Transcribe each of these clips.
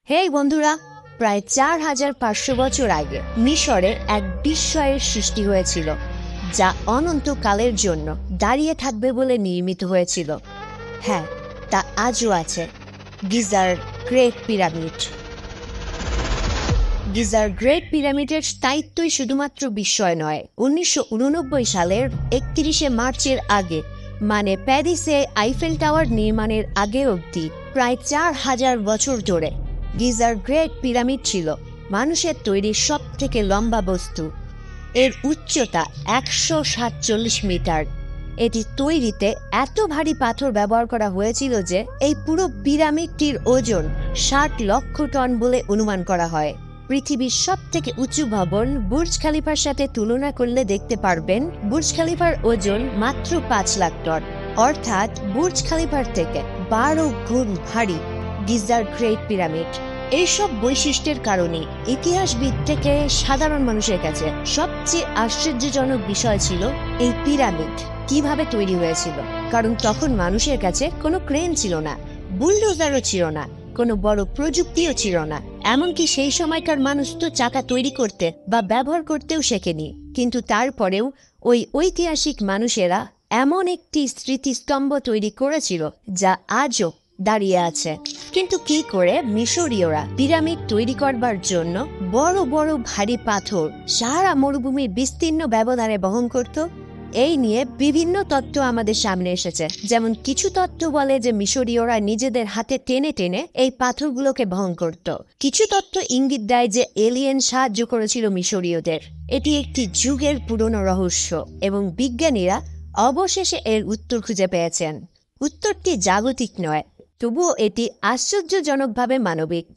হেই বন্ধুরা, প্রায় ৪৫০০ বছর আগে মিশরে এক বিস্ময়ের সৃষ্টি হয়েছিল, যা অনন্তকালের জন্য দাঁড়িয়ে থাকবে বলে নির্মিত হয়েছিল। হ্যাঁ, তা আজও আছে, geyser great pyramid. Geyser great পিরামিডের স্থায়িত্বই শুধুমাত্র বিস্ময় নয়। ১৯৮৯ সালের ৩১শে মার্চের আগে, মানে প্যারিসে আইফেল টাওয়ার নির্মাণের আগে অবধি প্রায় ৪০০০ বছর ধরে গিজার গ্রেট পিরামিড ছিল মানুষের তৈরি সবথেকে লম্বা বস্তু। এর উচ্চতা ১৪৭ মিটার। এটি তৈরিতে এত ভারী পাথর ব্যবহার করা হয়েছিল যে এই পুরো পিরামিডটির ওজন ৬০ লক্ষ টন বলে অনুমান করা হয়। পৃথিবীর সবথেকে উঁচু ভবন বুর্জ খালিফার সাথে তুলনা করলে দেখতে পারবেন বুর্জ খালিফার ওজন মাত্র ৫ লাখ টন, অর্থাৎ বুর্জ খালিফার থেকে ১২ গুণ ভারী গিজার গ্রেট পিরামিড। এইসব বৈশিষ্ট্যের কারণে ইতিহাসবিদ থেকে সাধারণ মানুষের কাছে সবচেয়ে আশ্চর্যজনক বিষয় ছিল এই পিরামিড কিভাবে তৈরি হয়েছিল। কারণ তখন মানুষের কাছে কোনো ক্রেন ছিল না, বুলডোজারও ছিল না, কোনো বড় প্রযুক্তিও ছিল না। এমনকি সেই সময়কার মানুষ তো চাকা তৈরি করতে বা ব্যবহার করতেও শেখেনি। কিন্তু তারপরেও ওই ঐতিহাসিক মানুষেরা এমন একটি স্মৃতিস্তম্ভ তৈরি করেছিল যা আজও দাঁড়িয়ে আছে। কিন্তু কি করে মিশরীয়রা পিরামিড তৈরি করবার জন্য বড় বড় ভারী পাথর সাহারা মরুভূমির বিস্তীর্ণ ব্যবধানে বহন করত, এই নিয়ে বিভিন্ন তত্ত্ব আমাদের সামনে এসেছে। যেমন কিছু তত্ত্ব বলে যে মিশরীয়রা নিজেদের হাতে টেনে টেনে এই পাথরগুলোকে বহন করত। কিছু তত্ত্ব ইঙ্গিত দেয় যে এলিয়েন সাহায্য করেছিল মিশরীয়দের। এটি একটি যুগের পুরনো রহস্য এবং বিজ্ঞানীরা অবশেষে এর উত্তর খুঁজে পেয়েছেন। উত্তরটি জাগতিক নয়, তবুও এটি আশ্চর্যজনকভাবে মানবিক।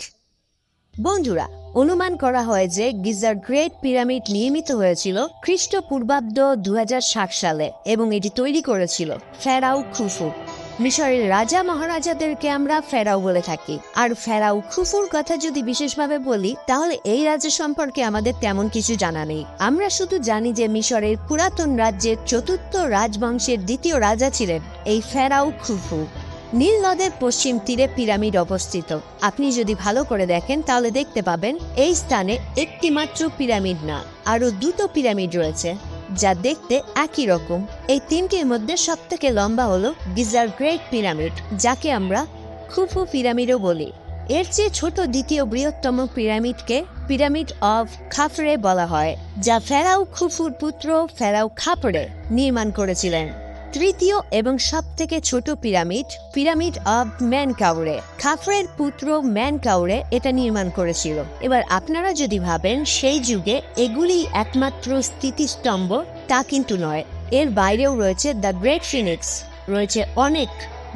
বন্ধুরা, অনুমান করা হয় যে গিজার গ্রেট পিরামিড নির্মিত হয়েছিল খ্রিস্টপূর্বাব্দ ২০৬০ সালে এবং এটি তৈরি করেছিল ফেরাও খুফু। মিশরের রাজা মহারাজাদেরকে আমরা ফেরাও বলে থাকি। আর ফেরাও খুফুর কথা যদি বিশেষভাবে বলি, তাহলে এই রাজ্য সম্পর্কে আমাদের তেমন কিছু জানা নেই। আমরা শুধু জানি যে মিশরের পুরাতন রাজ্যের চতুর্থ রাজবংশের দ্বিতীয় রাজা ছিলেন এই ফেরাও খুফু। নীল নদের পশ্চিম তীরে পিরামিড অবস্থিত। আপনি যদি ভালো করে দেখেন তাহলে দেখতে পাবেন এই স্থানে একটি মাত্র পিরামিড না, আরো দুটো পিরামিড রয়েছে যা দেখতে একই রকম। এই তিনটির মধ্যে সবথেকে লম্বা হলো গিজার গ্রেট পিরামিড, যাকে আমরা খুফু পিরামিডও বলি। এর চেয়ে ছোট দ্বিতীয় বৃহত্তম পিরামিডকে পিরামিড অফ খাফরে বলা হয়, যা ফেরাও খুফুর পুত্র ফেরাও খাফরে নির্মাণ করেছিলেন। তৃতীয় এবং সবথেকে ছোট পিরামিড পিরামিড অব ম্যানকাউরে, খাফরের পুত্র ম্যানকাউরে এটা নির্মাণ করেছিল। এবার আপনারা যদি ভাবেন সেই যুগে এগুলি একমাত্র স্থিতিস্তম্ভ, তা কিন্তু নয়। এর বাইরেও রয়েছে দ্য গ্রেট ফিনিক্স, রয়েছে অনেক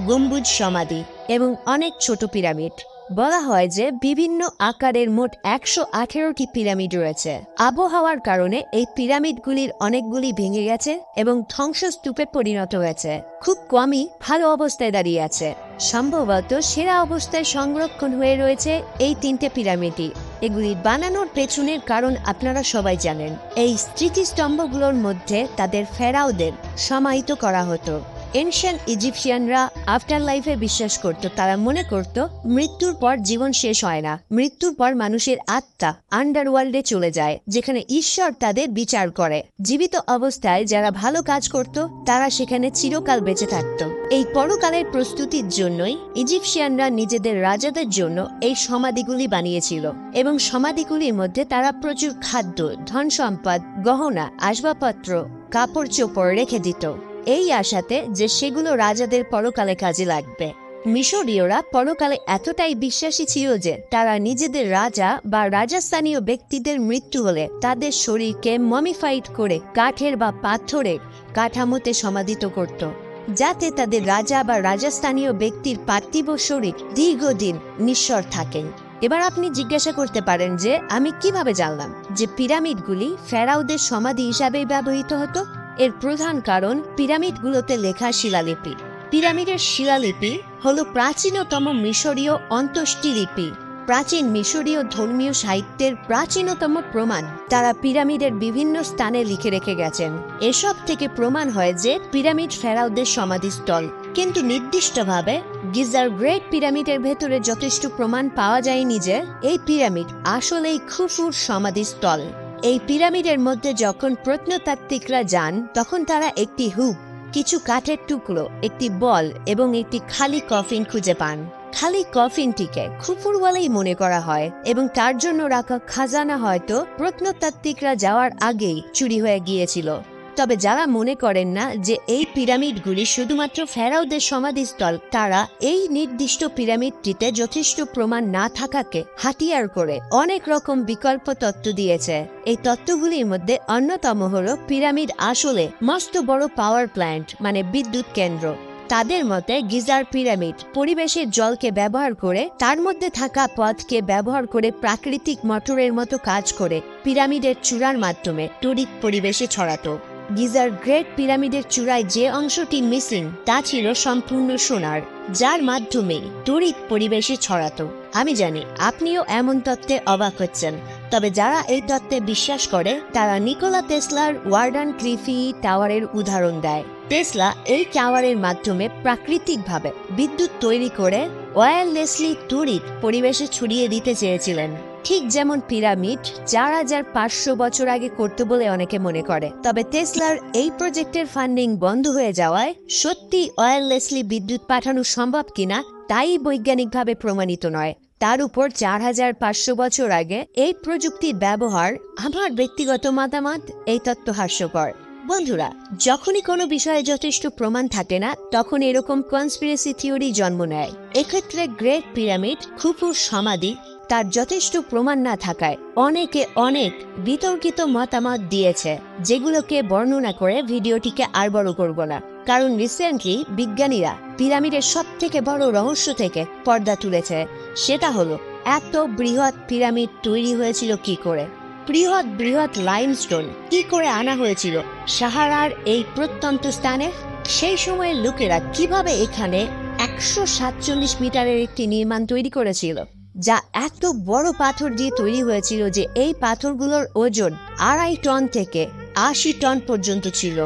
গম্বুজ সমাধি এবং অনেক ছোট পিরামিড। বলা হয় যে বিভিন্ন আকারের মোট ১১৮টি পিরামিড রয়েছে। আবহাওয়ার কারণে এই পিরামিডগুলির অনেকগুলি ভেঙে গেছে এবং ধ্বংসস্তূপে পরিণত হয়েছে। খুব কমই ভালো অবস্থায় দাঁড়িয়ে আছে। সম্ভবত সেরা অবস্থায় সংরক্ষণ হয়ে রয়েছে এই তিনটে পিরামিডই। এগুলি বানানোর পেছনের কারণ আপনারা সবাই জানেন। এই স্মৃতিস্তম্ভগুলোর মধ্যে তাদের ফেরাওদের সমাহিত করা হতো। এনশিয়েন্ট ইজিপশিয়ানরা আফটার লাইফে বিশ্বাস করত। তারা মনে করত মৃত্যুর পর জীবন শেষ হয় না, মৃত্যুর পর মানুষের আত্মা আন্ডারওয়ার্ল্ডে চলে যায়, যেখানে ঈশ্বর তাদের বিচার করে। জীবিত অবস্থায় যারা ভালো কাজ করত তারা সেখানে চিরকাল বেঁচে থাকত। এই পরকালের প্রস্তুতির জন্যই ইজিপশিয়ানরা নিজেদের রাজাদের জন্য এই সমাধিগুলি বানিয়েছিল এবং সমাধিগুলির মধ্যে তারা প্রচুর খাদ্য, ধন সম্পদ, গহনা, আসবাবপত্র, কাপড় চোপড় রেখে দিত, এই আশাতে যে সেগুলো রাজাদের পরকালে কাজে লাগবে। মিশরীয়রা পরকালে এতটাই বিশ্বাসী ছিল যে তারা নিজেদের রাজা বা রাজস্থানীয় ব্যক্তিদের মৃত্যু হলে তাদের শরীরকে মমিফাইড করে কাঠের বা পাথরের কাঠামোতে সমাধিত করত, যাতে তাদের রাজা বা রাজস্থানীয় ব্যক্তির পার্থিব শরীর দীর্ঘদিন নিঃস্বর থাকেন। এবার আপনি জিজ্ঞাসা করতে পারেন যে আমি কিভাবে জানলাম যে পিরামিডগুলি ফেরাওদের সমাধি হিসাবেই ব্যবহৃত হতো? এর প্রধান কারণ পিরামিডগুলোতে লেখা শিলালিপি। পিরামিডের শিলালিপি হলো প্রাচীনতম মিশরীয় অন্ত্যেষ্টিলিপি, প্রাচীন মিশরীয় ধর্মীয় সাহিত্যের প্রাচীনতম প্রমাণ। তারা পিরামিডের বিভিন্ন স্থানে লিখে রেখে গেছেন। এসব থেকে প্রমাণ হয় যে পিরামিড ফেরাওদের সমাধিস্থল। কিন্তু নির্দিষ্টভাবে গিজার গ্রেট পিরামিডের ভেতরে যথেষ্ট প্রমাণ পাওয়া যায়নি যে এই পিরামিড আসলেই খুফুর সমাধিস্থল। এই পিরামিডের মধ্যে যখন প্রত্নতাত্ত্বিকরা যান তখন তারা একটি হুক, কিছু কাঠের টুকরো, একটি বল এবং একটি খালি কফিন খুঁজে পান। খালি কফিনটিকে খুফুর বলেই মনে করা হয় এবং তার জন্য রাখা খাজানা হয়তো প্রত্নতাত্ত্বিকরা যাওয়ার আগেই চুরি হয়ে গিয়েছিল। তবে যারা মনে করেন না যে এই পিরামিডগুলি শুধুমাত্র ফেরাওদের সমাধিস্থল, তারা এই নির্দিষ্ট পিরামিডটিতে যথেষ্ট প্রমাণ না থাকাকে হাতিয়ার করে অনেক রকম বিকল্প তত্ত্ব দিয়েছে। এই তত্ত্বগুলির মধ্যে অন্যতম হল পিরামিড আসলে মস্ত বড় পাওয়ার প্ল্যান্ট, মানে বিদ্যুৎ কেন্দ্র। তাদের মতে গিজার পিরামিড পরিবেশের জলকে ব্যবহার করে, তার মধ্যে থাকা পথকে ব্যবহার করে প্রাকৃতিক মোটরের মতো কাজ করে পিরামিডের চূড়ার মাধ্যমে তড়িৎ পরিবেশে ছড়াতো। গিজার গ্রেট পিরামিডের চূড়ায় যে অংশটি মিসিং তা ছিল সম্পূর্ণ সোনার, যার মাধ্যমে তড়িৎ পরিবেশে ছড়াতো। আমি জানি আপনিও এমন তত্ত্বে অবাক হচ্ছেন, তবে যারা এই তত্ত্বে বিশ্বাস করে তারা নিকোলা টেসলার ওয়ার্ডান ক্লিফি টাওয়ারের উদাহরণ দেয়। টেসলা এই টাওয়ারের মাধ্যমে প্রাকৃতিকভাবে বিদ্যুৎ তৈরি করে ওয়্যারলেসলি তড়িৎ পরিবেশে ছড়িয়ে দিতে চেয়েছিলেন, ঠিক যেমন পিরামিড 4500 বছর আগে করত বলে অনেকে মনে করে। তবে টেসলার এই প্রজেক্টের ফান্ডিং বন্ধ হয়ে যাওয়ায় সত্যি ওয়্যারলেসলি বিদ্যুৎ পাঠানো সম্ভব কিনা তাই বৈজ্ঞানিকভাবে প্রমাণিত নয়। তার উপর 4500 বছর আগে এই প্রযুক্তির ব্যবহার, আমার ব্যক্তিগত মতামত, এই তত্ত্ব হাস্যকর। বন্ধুরা, যখনই কোনো বিষয়ে যথেষ্ট প্রমাণ থাকে না তখন এরকম কনস্পিরেসি থিওরি জন্ম নেয়। এক্ষেত্রে গ্রেট পিরামিড, খুফুর সমাধি, তার যথেষ্ট প্রমাণ না থাকায় অনেকে অনেক বিতর্কিত মতামত দিয়েছে, যেগুলোকে বর্ণনা করে ভিডিওটিকে আর বড় করব না। কারণ রিসেন্টলি বিজ্ঞানীরা পিরামিডের সবথেকে বড় রহস্য থেকে পর্দা তুলেছে। সেটা হলো এত বৃহৎ পিরামিড তৈরি হয়েছিল কি করে, বৃহৎ বৃহৎ লাইমস্টোন কি করে আনা হয়েছিল সাহারার এই প্রত্যন্ত স্থানে। সেই সময়ের লোকেরা কিভাবে এখানে 147 মিটারের একটি নির্মাণ তৈরি করেছিল, যা এত বড় পাথর দিয়ে তৈরি হয়েছিল যে এই পাথরগুলোর ওজন 2.5 টন থেকে 80 টন পর্যন্ত ছিল।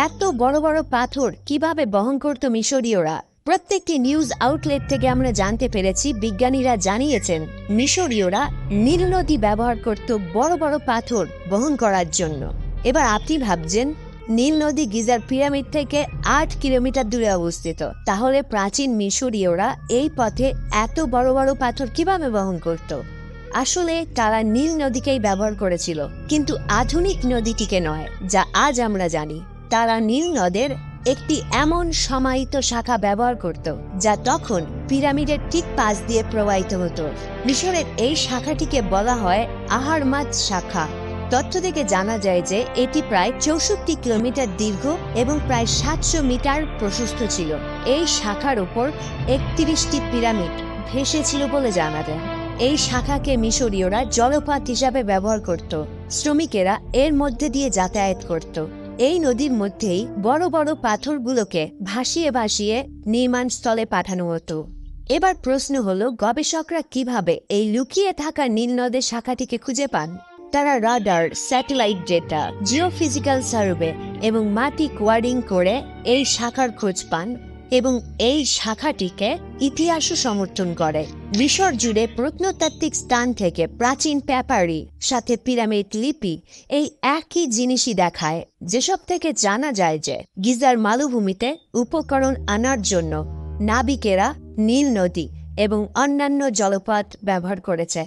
এত বড় বড় পাথর কিভাবে বহন করত মিশরীয়রা? প্রত্যেকটি নিউজ আউটলেট থেকে আমরা জানতে পেরেছি, বিজ্ঞানীরা জানিয়েছেন মিশরীয়রা নীল নদী ব্যবহার করত বড় বড় পাথর বহন করার জন্য। এবার আপনি ভাবছেন, নীল নদী গিজার পিরামিড থেকে 8 কিলোমিটার দূরে অবস্থিত, তাহলে প্রাচীন মিশরীয়রা এই পথে এত বড় বড় পাথর কিভাবে বহন করত? আসলে তারা নীল নদীকেই ব্যবহার করেছিল, কিন্তু আধুনিক নদীটিকে নয়, যা আজ আমরা জানি। তারা নীল নদের একটি এমন সমাহিত শাখা ব্যবহার করত যা তখন পিরামিডের ঠিক পাশ দিয়ে প্রবাহিত হতো। মিশরের এই শাখাটিকে বলা হয় আহারমাত শাখা। তথ্য থেকে জানা যায় যে এটি প্রায় 64 কিলোমিটার দীর্ঘ এবং প্রায় 700 মিটার প্রশস্ত ছিল। এই শাখার উপর 31টি পিরামিড ভেসেছিল বলে জানা যায়। এই শাখাকে মিশরীয়রা জলপথ হিসাবে ব্যবহার করত। শ্রমিকেরা এর মধ্যে দিয়ে যাতায়াত করত। এই নদীর মধ্যেই বড় বড় পাথরগুলোকে ভাসিয়ে ভাসিয়ে নির্মাণ স্থলে পাঠানো হতো। এবার প্রশ্ন হলো, গবেষকরা কিভাবে এই লুকিয়ে থাকা নীল নদের শাখাটিকে খুঁজে পান? তারা radar, satellite data, geophysical survey এবং মাটি কোয়ারিং করে এই শাখার খোঁজ পান এবং এই শাখাটিকে ইতিহাসও সমর্থন করে। মিশর জুড়ে প্রত্নতাত্ত্বিক স্থান থেকে প্রাচীন পেপারি সাথে পিরামিড লিপি এই একই জিনিসই দেখায়, যেসব থেকে জানা যায় যে গিজার মালভূমিতে উপকরণ আনার জন্য নাবিকেরা নীল নদী এবং অন্যান্য জলপথ ব্যবহার করেছে।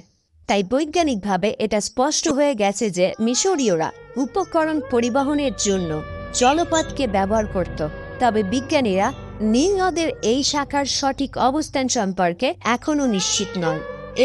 তাই বৈজ্ঞানিকভাবে এটা স্পষ্ট হয়ে গেছে যে মিশরীয়রা উপকরণ পরিবহনের জন্য জলপথকে ব্যবহার করত। তবে বিজ্ঞানীরা নীল নদের এই শাখার সঠিক অবস্থান সম্পর্কে এখনও নিশ্চিত নন।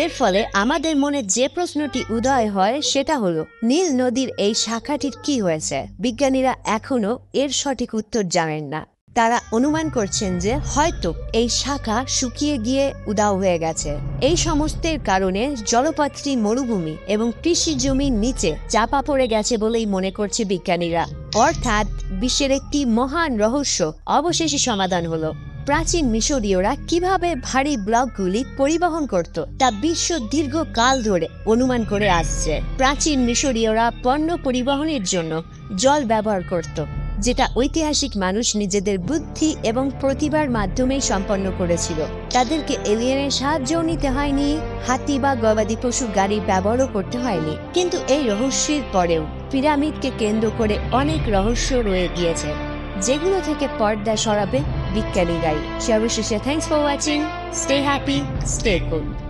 এর ফলে আমাদের মনে যে প্রশ্নটি উদয় হয় সেটা হলো, নীল নদীর এই শাখাটির কি হয়েছে? বিজ্ঞানীরা এখনও এর সঠিক উত্তর জানেন না। তারা অনুমান করছেন যে হয়তো এই শাখা শুকিয়ে গিয়ে উধাও হয়ে গেছে। এই সমস্তের কারণে জলপথটি মরুভূমি এবং কৃষি জমির নিচে চাপা পড়ে গেছে বলেই মনে করছে বিজ্ঞানীরা। অর্থাৎ বিশ্বের একটি মহান রহস্য অবশেষে সমাধান হলো। প্রাচীন মিশরীয়রা কিভাবে ভারী ব্লকগুলি পরিবহন করত তা বিশ্ব দীর্ঘকাল ধরে অনুমান করে আসছে। প্রাচীন মিশরীয়রা পণ্য পরিবহনের জন্য জল ব্যবহার করত, যেটা ঐতিহাসিক মানুষ নিজেদের বুদ্ধি এবং প্রতিভার মাধ্যমেই সম্পন্ন করেছিল। তাদেরকে এলিয়েনের সাহায্যও নিতে হয়নি, হাতি বা গবাদি পশু গাড়ি ব্যবহারও করতে হয়নি। কিন্তু এই রহস্যের পরেও পিরামিডকে কেন্দ্র করে অনেক রহস্য রয়ে গিয়েছে, যেগুলো থেকে পর্দা সরাবে বিজ্ঞানীরাই। সর্বশেষে thanks for watching, stay happy, stay cool.